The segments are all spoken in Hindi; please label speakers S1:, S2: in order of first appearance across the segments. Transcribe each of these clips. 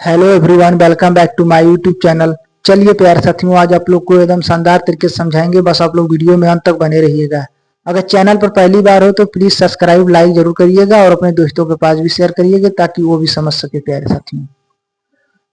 S1: Hello everyone, welcome back to my YouTube channel. चलिए प्यारे साथियों, आज आप लोग को एकदम शानदार तरीके से समझाएंगे। बस आप लोग वीडियो में अंत तक बने रहिएगा। अगर चैनल पर पहली बार हो तो प्लीज सब्सक्राइब लाइक जरूर करिएगा और अपने दोस्तों के पास भी शेयर करिएगा ताकि वो भी समझ सके। प्यारे साथियों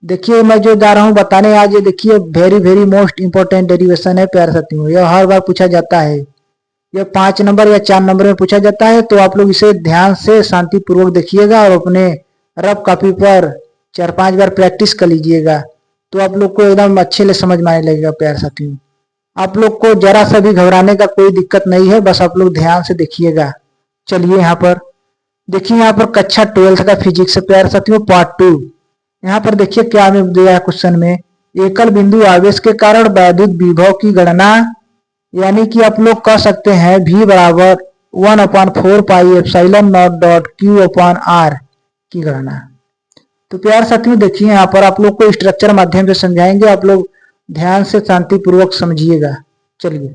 S1: देखिए, मैं जो जा रहा हूँ बताने आज, ये देखिए very very most important derivation है। प्यारे साथियों यह हर बार पूछा जाता है। यह 5 नंबर या 4 नंबर में पूछा जाता है, तो आप लोग इसे ध्यान से शांतिपूर्वक देखिएगा और अपने रफ कॉपी पर 4-5 बार प्रैक्टिस कर लीजिएगा, तो आप लोग को एकदम अच्छे से समझ में आने लगेगा। प्यारे साथियों आप लोग को जरा सा भी घबराने का कोई दिक्कत नहीं है, बस आप लोग ध्यान से देखिएगा। चलिए यहाँ पर देखिए, यहाँ पर कक्षा 12th का फिजिक्स है प्यारे साथियों, पार्ट 2। यहाँ पर देखिए क्या हमें दिया है क्वेश्चन में, एकल बिंदु आवेश के कारण वैद्युत विभव की गणना, यानी कि आप लोग कह सकते हैं V बराबर 1/4 पाई epsilon not dot Q upon R की गणना। तो प्यारे साथियों देखिए, यहाँ पर आप लोग को स्ट्रक्चर माध्यम से समझाएंगे, आप लोग ध्यान से शांतिपूर्वक समझिएगा। चलिए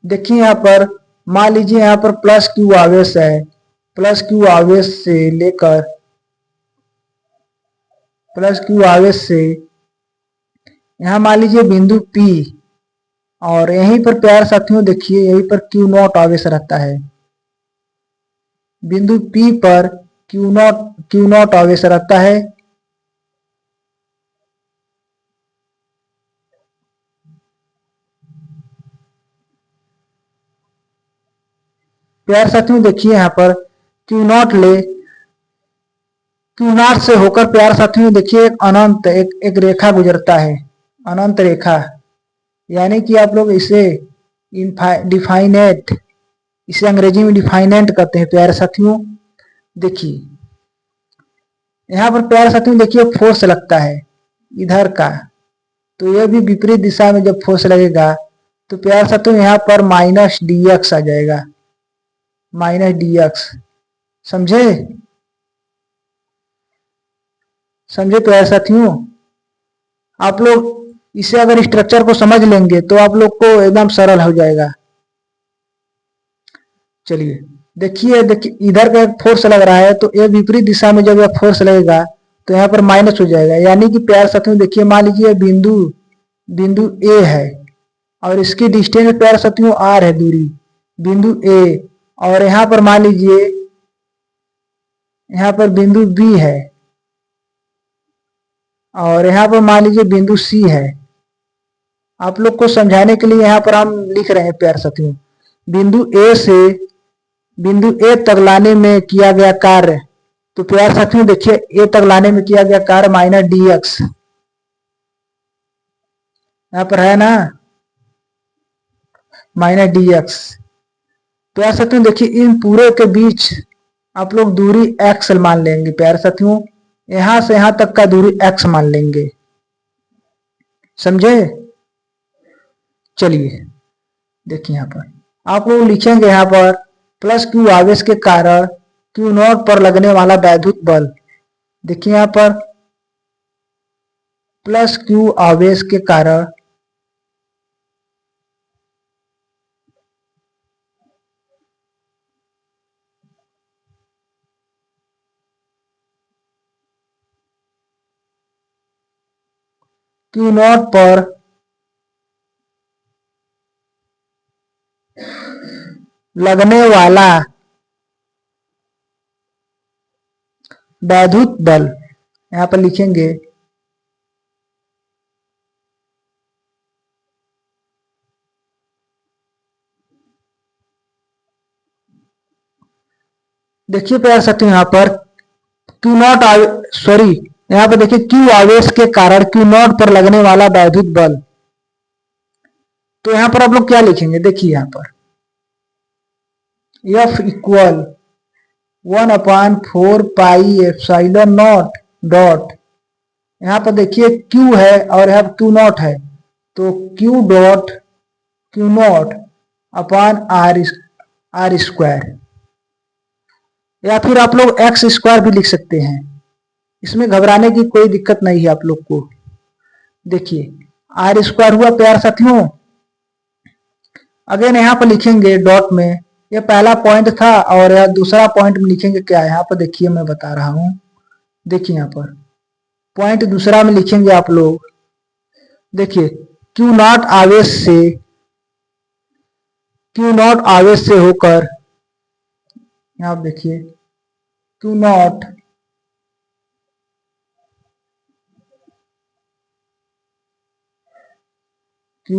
S1: देखिए, यहाँ पर मान लीजिए यहाँ पर प्लस क्यू आवेश है, प्लस क्यू आवेश से लेकर प्लस क्यू आवेश से यहाँ मान लीजिए बिंदु P, और यहीं पर प्यारे साथियों देखिए यहीं पर Q0 आवेश रहता है। बिंदु P पर Q0 आवेश रहता है। प्यारे साथियों देखिए यहाँ पर Q0 से होकर प्यारे साथियों देखिए एक अनंत एक रेखा गुजरता है, अनंत रेखा, यानी कि आप लोग इसे डिफाइनेट, इसे अंग्रेजी में डिफाइनेंट कहते हैं। प्यारे साथियों देखिए यहाँ पर प्यारे साथियों देखिए फोर्स लगता है इधर का, तो यह भी विपरीत दिशा में जब फोर्स लगेगा तो प्यारे साथियों यहाँ पर माइनस dx आ जाएगा, माइनस dx। समझे प्यारे साथियों, आप लोग इसे अगर स्ट्रक्चर को समझ लेंगे तो आप लोग को एकदम सरल हो जाएगा। चलिए देखिए इधर का एक फोर्स लग रहा है, तो ये विपरीत दिशा में जब यह फोर्स लगेगा तो यहाँ पर माइनस हो जाएगा, यानी कि प्यारे साथियों देखिए मान लीजिए बिंदु ए है और इसकी डिस्टेंस प्यारे साथियों r है, दूरी बिंदु ए, और यहाँ पर मान लीजिए यहाँ पर बिंदु B है और यहाँ पर मान लीजिए बिंदु C है। आप लोग को समझाने के लिए यहाँ पर हम लिख रहे हैं प्यारे साथियों, बिंदु ए से बिंदु ए तक लाने में किया गया कार्य, तो प्यारे साथियों देखिए ए तक लाने में किया गया कार्य माइनस dx, यहाँ पर है ना माइनस dx। प्यारे साथियों देखिए इन पूरे के बीच आप लोग दूरी x मान लेंगे। प्यारे साथियों यहां से यहां तक का दूरी x मान लेंगे, समझे। चलिए देखिए यहाँ पर आप लोग लिखेंगे यहाँ पर प्लस क्यू आवेश के कारण Q0 पर लगने वाला वैद्युत बल। देखिए यहाँ पर प्लस क्यू आवेश के कारण Q0 पर लगने वाला वैद्युत बल, यहाँ पर लिखेंगे देखिए प्यारे साथियों यहाँ पर यहाँ पर देखिए क्यू आवेश के कारण Q0 पर लगने वाला वैद्युत बल, तो यहाँ पर आप लोग क्या लिखेंगे, देखिए यहाँ पर F equal 1/4 pi epsilon not dot, यहाँ पर देखिए Q है और यहाँ Q0 है, तो Q0 अपॉन R स्क्वायर, या फिर आप लोग x स्क्वायर भी लिख सकते हैं। इसमें घबराने की कोई दिक्कत नहीं है आप लोग को। देखिए R स्क्वायर हुआ प्यारे साथियों। अगेन यहाँ पर लिखेंगे डॉट में, ये पहला पॉइंट था और यह दूसरा पॉइंट में लिखेंगे क्या है, यहाँ पर देखिए मैं बता रहा हूं। देखिए यहाँ पर पॉइंट दूसरा में लिखेंगे आप लोग, देखिए क्यू नॉट आवेश से होकर, यहां आप देखिए क्यू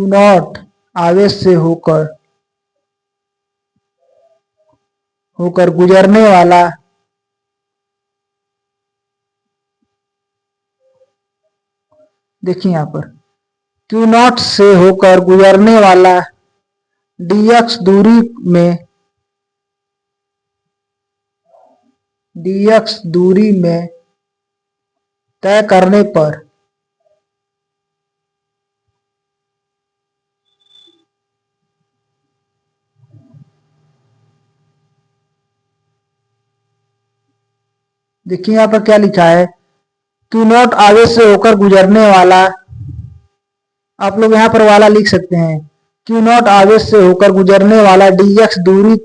S1: नॉट आवेश से होकर गुजरने वाला देखिए यहां पर क्यू नॉट से होकर गुजरने वाला dx दूरी में तय करने पर देखिए यहां पर क्या लिखा है, क्यू नॉट आवेश से होकर गुजरने वाला, आप लोग यहां पर वाला लिख सकते हैं, क्यू नॉट आवेश से होकर गुजरने वाला dx दूरी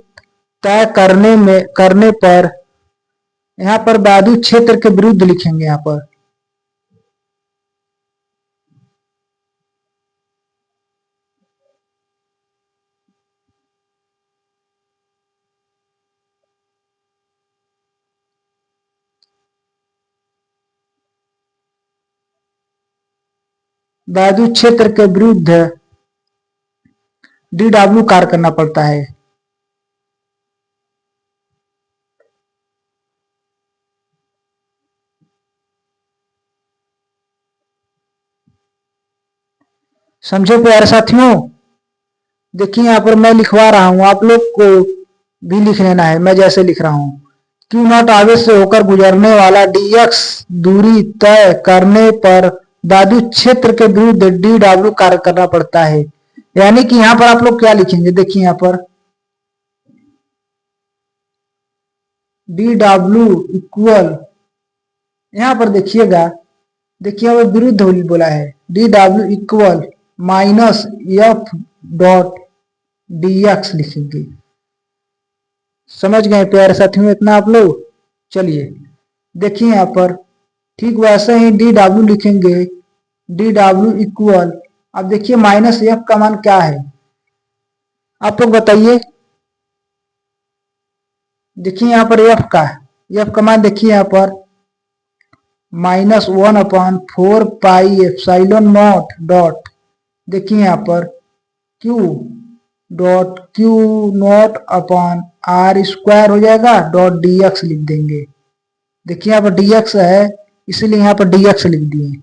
S1: तय करने पर, यहां पर बाधित क्षेत्र के विरुद्ध लिखेंगे, यहां पर बाधित क्षेत्र के विरुद्ध dw कार्य करना पड़ता है। समझे प्यारे साथियों? देखिए यहां पर मैं लिखवा रहा हूं, आप लोग को भी लिख लेना है, मैं जैसे लिख रहा हूं, क्यू नॉट आवेश से होकर गुजरने वाला dx दूरी तय करने पर बाधित क्षेत्र के विरुद्ध dw कार्य करना पड़ता है। यानी कि यहां पर आप लोग क्या लिखेंगे, देखिए यहां पर dw इक्वल, यहां पर देखिएगा, देखिए अब विरुद्ध बोला है, dw equal minus F dot dx लिखेंगे। समझ गए प्यारे साथियों इतना आप लोग? चलिए देखिए यहां पर ठीक वैसे ही dw लिखेंगे, dw इक्वल, अब देखिए माइनस एफ का मान क्या है, आप लोग बताइए। देखिए यहां पर एफ का मान देखिए यहां पर -1/4πε0 डॉट, देखिए यहां पर q not upon r square हो जाएगा डॉट dx लिख देंगे। देखिए यहां पर dx है, इसीलिए यहां पर dx लिख दिए।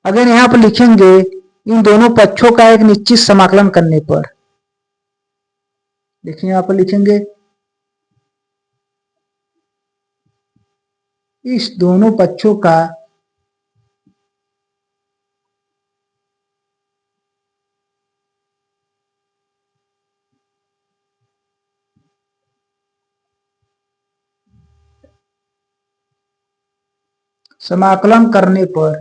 S1: अगर यहां पर लिखेंगे इन दोनों पक्षों का एक निश्चित समाकलन करने पर, देखिए यहां पर लिखेंगे इस दोनों पक्षों का समाकलन करने पर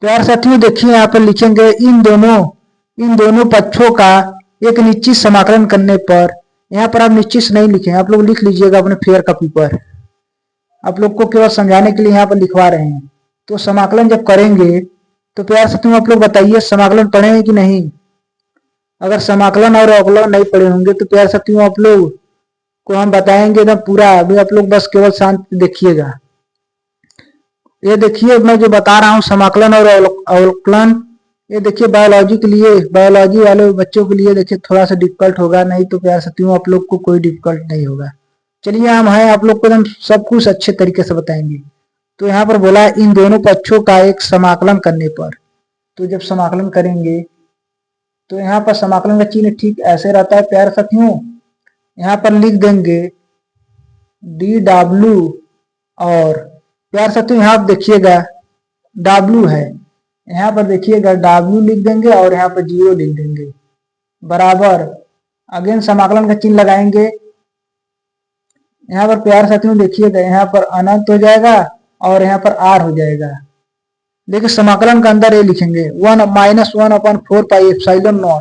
S1: प्यारे साथियों देखिए यहां पर लिखेंगे इन दोनों पक्षों का एक निश्चित समाकलन करने पर, यहां पर आप निश्चित नहीं लिखें, आप लोग लिख लीजिएगा अपने फेयर कॉपी पर, आप लोग को केवल समझाने के लिए यहां पर लिखवा रहे हैं। तो समाकलन जब करेंगे तो प्यारे साथियों आप लोग बताइए समाकलन पढ़ेंगे कि नहीं? अगर समाकलन और अवकलन नहीं पढ़े होंगे तो प्यारे साथियों आप लोग को हम बताएंगे एकदम पूरा, अभी आप लोग बस केवल शांत देखिएगा। ये देखिए मैं जो बता रहा हूँ समाकलन और अवकलन, ये देखिए बायोलॉजी के लिए, बायोलॉजी वाले बच्चों के लिए देखिए थोड़ा सा डिफिकल्ट होगा, नहीं तो प्यारे साथियों आप लोग को कोई डिफिकल्ट नहीं होगा। चलिए हम हैं, आप लोग को एकदम सब कुछ अच्छे तरीके से बताएंगे। तो यहाँ पर बोला है इन दोनों पक्षों का एक समाकलन करने पर, तो जब समाकलन करेंगे तो यहाँ पर समाकलन का चिन्ह ठीक ऐसे रहता है प्यारे साथियों, यहाँ पर लिख देंगे dw, और प्यारे साथियों यहाँ पर देखिएगा w है, यहाँ पर देखिएगा w लिख देंगे और यहाँ पर 0 लिख देंगे, बराबर अगेन समाकलन का चिन्ह लगाएंगे। यहाँ पर प्यारे साथियों देखिएगा यहाँ पर अनंत हो जाएगा और यहाँ पर r हो जाएगा। देखिए समाकलन का अंदर ये लिखेंगे 1 -1/4πε0,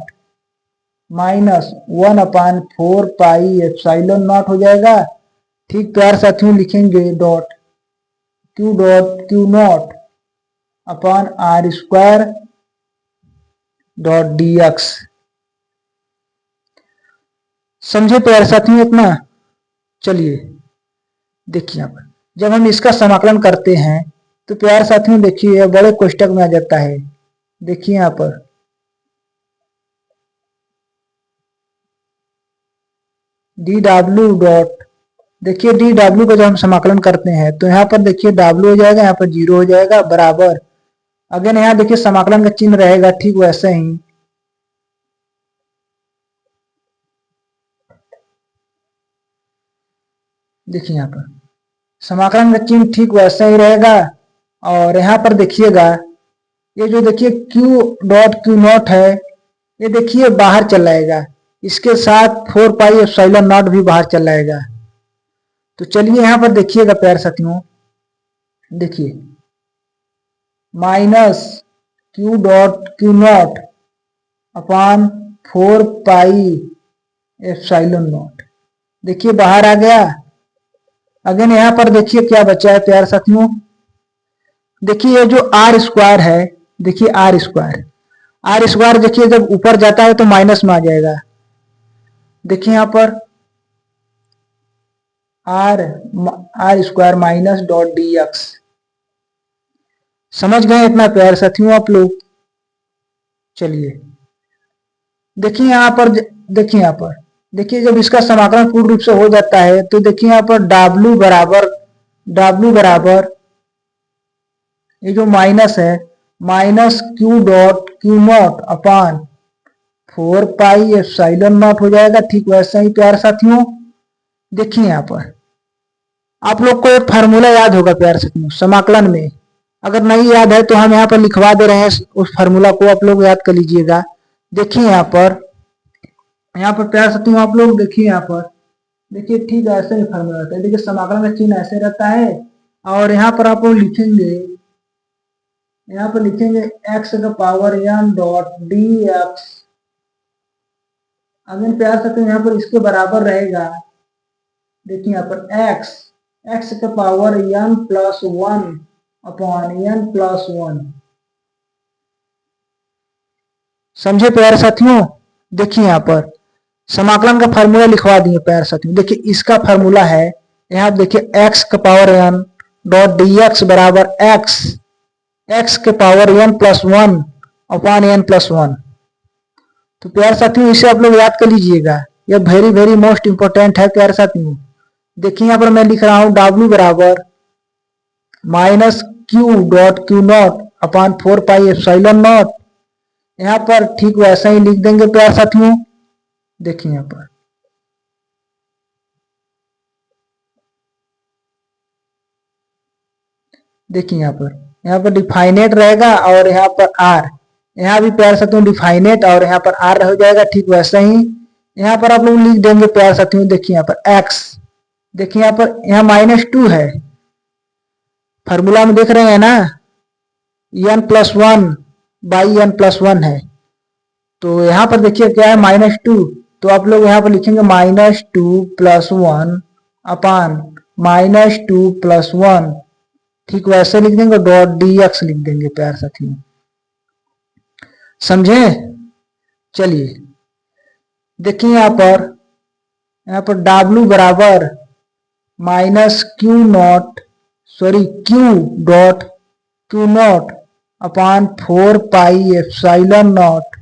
S1: माइनस 1/4 पाई एप्सिलॉन नॉट हो जाएगा। ठीक प्यार साथियों लिखेंगे dot q naught upon r square dot d x. समझे प्यार साथियों इतना? चलिए देखिए यहाँ पर जब हम इसका समाकलन करते हैं तो प्यार साथियों देखिए बड़े कोष्टक में आ जाता है। देखिए यहाँ पर डी डब्ल्यू डॉट, देखिए डी डब्ल्यू का जब हम समाकलन करते हैं तो यहाँ पर देखिए डब्ल्यू हो जाएगा, यहाँ पर 0 हो जाएगा बराबर। अगेन यहाँ देखिए समाकलन का चिन्ह रहेगा ठीक वैसे ही। देखिए यहाँ पर समाकलन का चिन्ह ठीक वैसा ही रहेगा। और यहाँ पर देखिएगा ये जो देखिए क्यू नॉट है ये देखिए बाहर चला जाएगा, इसके साथ 4 पाई एप्सिलॉन नॉट भी बाहर चला जाएगा। तो चलिए यहाँ पर देखिएगा प्यार साथियों, देखिए minus Q naught upon 4 pi epsilon not देखिए बाहर आ गया। अगेन यहाँ पर देखिए क्या बचा है प्यार साथियों, देखिए ये जो आर स्क्वायर है, देखिए आर स्क्वायर देखिए जब ऊपर जाता है तो माइनस में आ जाएगा। देखिए यहाँ पर r square minus dot d x. समझ गए इतना प्यार साथियों आप लोग? चलिए देखिए यहाँ पर, देखिए जब इसका समाकलन पूर्ण रूप से हो जाता है तो देखिए यहाँ पर W बराबर ये जो माइनस है minus Q naught upon 4 pi epsilon not हो जाएगा। ठीक वैसा ही प्यार साथियों देखिए यहाँ पर आप लोग को एक फार्मूला याद होगा प्यार साथियों समाकलन में, अगर नहीं याद है तो हम यहाँ पर लिखवा दे रहे हैं, उस फार्मूला को आप लोग याद कर लीजिएगा। देखिए यहाँ पर प्यार साथियों आप लोग देखिए यहाँ पर देखिए ठीक ऐसे ही फार्मूला रहता है। देखिए समाकलन का चिन्ह ऐसे रहता है और यहाँ पर आप लोग लिखेंगे, यहाँ पर लिखेंगे x का power n dot d x. अगर प्यार साथियों यहाँ पर इसके बराबर रहेगा, देखिए यहाँ पर x का power n plus 1 upon n plus 1। समझे प्यारे साथियों? देखिए यहाँ पर समाकलन का फार्मूला लिखवा दिए प्यारे साथियों। देखिए इसका फार्मूला है, यहाँ देखिए x का power n dot d x बराबर x के power n plus 1 upon n plus 1। तो प्यारे साथियों इसे आप लोग याद कर लीजिएगा, यह वेरी मोस्ट इंपोर्टेंट है प्यारे साथियों। देखिए यहाँ पर मैं लिख रहा हूँ W बराबर minus Q naught upon 4 pi epsilon not. यहाँ पर ठीक वैसा ही लिख देंगे प्यारे साथियों। देखिए यहाँ पर देखिए यहाँ पर डिफाइनेट रहेगा और यहाँ पर आर, यहाँ भी प्यारे साथियों डिफाइनेट और यहाँ पर आर हो जाएगा। ठीक वैसा ही यहाँ पर आप लोग लिख देंगे प्यारे साथियों। देखिए यहाँ पर एक्स, देखिए यहाँ पर यहाँ -2 है, फार्मूला में देख रहे हैं ना, n plus 1 by n plus 1 है। तो यहाँ पर देखिए क्या है -2, तो आप लोग यहाँ पर लिखेंगे -2 प्लस 1 अपान -2 प्लस 1। ठीक वैसे लिख देंगे, डॉट डी एक्स लिख देंगे प्यार साथियों। समझे? चलिए देखिए यहाँ पर W बराबर minus Q naught upon 4 pi epsilon not.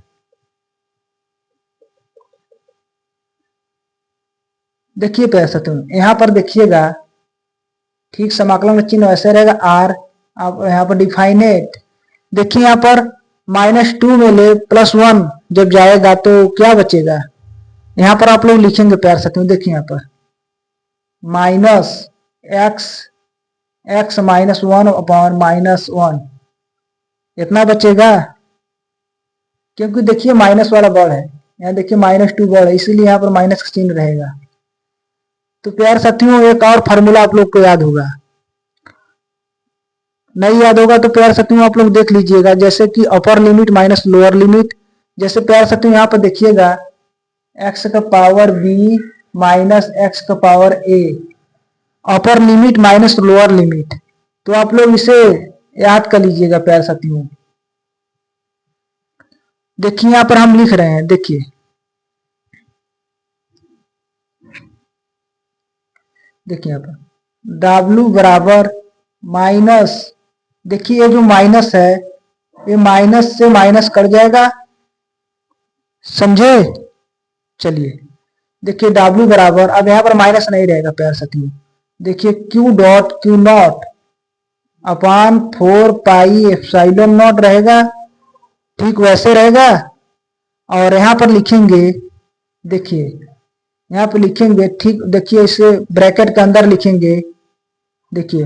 S1: देखिए प्यार साथियों यहाँ पर देखिएगा ठीक समाकलन का चिन्ह ऐसे रहेगा आर, अब यहाँ पर डिफाइनेट। देखिए यहाँ पर -2 में ले +1 जब जाएगा तो क्या बचेगा, यहाँ पर आप लोग लिखेंगे प्यार साथियों। देखिए यहाँ पर माइनस x -1 अपॉन -1 इतना बचेगा, क्योंकि देखिए माइनस वाला बड़ है, यहाँ देखिए -2 बड़ है, इसीलिए यहाँ पर माइनस का चिन्ह रहेगा। तो प्यार साथियों एक और फार्मूला आप लोग को याद होगा, नहीं याद होगा तो प्यार साथियों आप लोग देख लीजिएगा, जैसे कि upper limit minus lower limit. जैसे प्यार साथियों यहाँ पर देखिएगा एक्स का पावर बी माइनस एक्स का power a, upper limit minus lower limit. तो आप लोग इसे याद कर लीजिएगा प्यारे साथियों। देखिए यहां पर हम लिख रहे हैं, देखिए यहाँ पर W बराबर माइनस, देखिए ये जो माइनस है ये माइनस से माइनस कट जाएगा, समझे। चलिए देखिए W बराबर, अब यहां पर माइनस नहीं रहेगा प्यारे साथियों, देखिए Q dot Q not upon 4 pi epsilon not रहेगा, ठीक वैसे रहेगा। और यहां पर लिखेंगे, देखिए यहाँ पे लिखेंगे, ठीक देखिए इसे ब्रैकेट के अंदर लिखेंगे, देखिए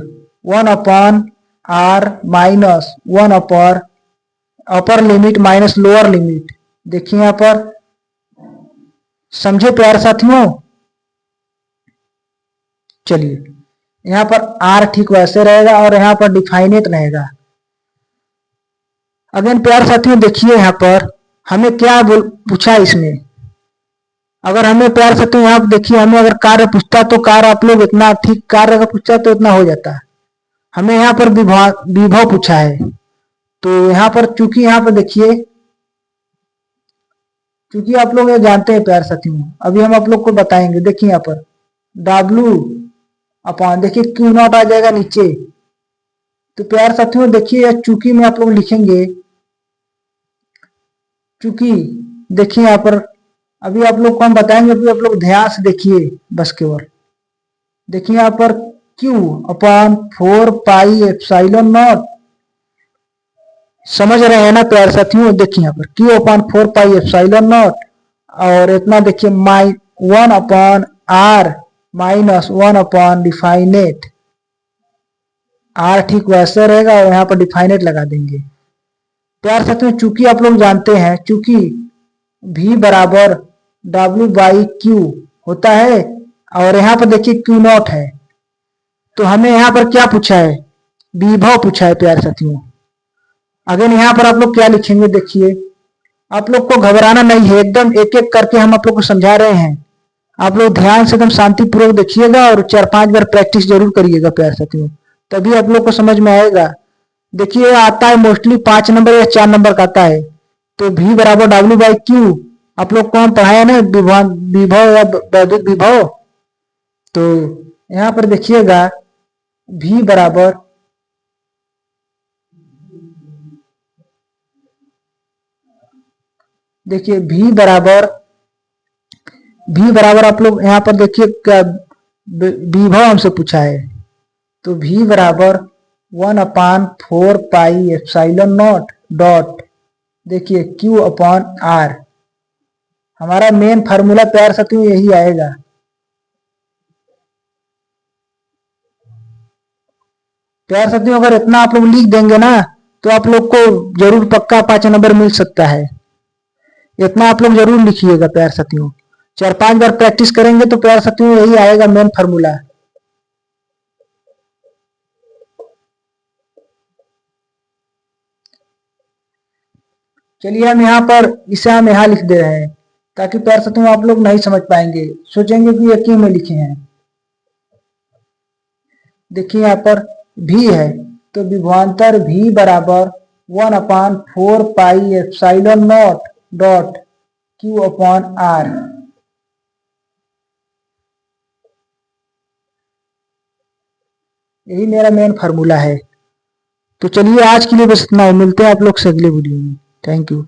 S1: 1 upon r minus 1 upon upper limit minus lower limit. देखिए यहाँ पर, समझे प्यारे साथियों। चलिए यहाँ पर आर ठीक वैसे रहेगा और यहाँ पर डिफाइनेट रहेगा। अगेन प्यारे साथियों देखिए यहाँ पर हमें क्या पूछा इसमें, अगर हमें प्यार से, तो यहाँ देखिए हमें अगर कार्य पूछता तो कार्य आप लोग इतना, ठीक कार्य अगर पूछता तो इतना हो जाता है। हमें यहाँ पर विभव पूछा है, तो यहाँ पर चूंकि यहाँ पर देखिए, क्योंकि आप लोग ये जानते हैं प्यार साथियों, अभी हम आप लोग को बताएंगे। देखिए यहाँ पर W अपॉन, देखिए Q नॉट आ जाएगा नीचे। तो प्यार साथियों देखिए चूंकि में आप लोग लिखेंगे, चूंकि देखिए यहाँ पर अभी आप लोग को हम बताएंगे, अभी आप लोग ध्यान से देखिए बस केवल। देखिए यहाँ पर Q upon 4 pi epsilon not, समझ रहे हैं ना प्यारे साथियों। देखिए यहाँ पर Q upon 4 pi epsilon naught और इतना देखिए 1 upon r minus 1 upon definite, r ठीक वैसे रहेगा और यहाँ पर डिफाइनेट लगा देंगे। प्यारे साथियों चूंकि आप लोग जानते हैं, चूंकि V बराबर W बाई Q होता है और यहाँ पर देखिए Q नॉट है, तो हमें यहाँ पर क्या पूछा है, विभव पूछा है प्यारे साथियों। अगर यहाँ पर आप लोग क्या लिखेंगे, देखिए आप लोग को घबराना नहीं है, एकदम एक एक करके हम आप लोग को समझा रहे हैं। आप लोग ध्यान से एकदम शांतिपूर्वक देखिएगा और 4-5 बार प्रैक्टिस जरूर करिएगा प्यारे साथियों, तभी आप लोग को समझ में आएगा। देखिए आता है मोस्टली 5 नंबर या 4 नंबर का आता है। तो V बराबर W बाई Q आप लोग को हम पढ़ाया ना, विभव या वैद्युत विभव। तो यहाँ पर देखिएगा V बराबर, देखिए V बराबर आप लोग यहाँ पर देखिए विभव हमसे पूछा है, तो V बराबर 1 अपान 4 पाई एप्सिलॉन नॉट डॉट, देखिए Q अपॉन R, हमारा मेन फार्मूला प्यार साथियों यही आएगा। प्यार साथियों अगर इतना आप लोग लिख देंगे ना तो आप लोग को जरूर पक्का 5 नंबर मिल सकता है। इतना आप लोग जरूर लिखिएगा प्यार साथियों, 4-5 बार प्रैक्टिस करेंगे तो प्यार साथियों यही आएगा मेन फार्मूला। चलिए हम यहाँ पर इसे हम यहाँ लिख दे रहे हैं, ताकि प्यार साथियों आप लोग नहीं समझ पाएंगे, सोचेंगे कि ये क्यों में लिखे हैं। देखिए यहाँ पर V है, तो विभवांतर V बराबर 1 अपान 4 pi epsilon not dot Q upon R। यही मेरा मेन फार्मूला है। तो चलिए आज के लिए बस इतना, मिलते हैं आप लोग से अगले वीडियो में। Thank you.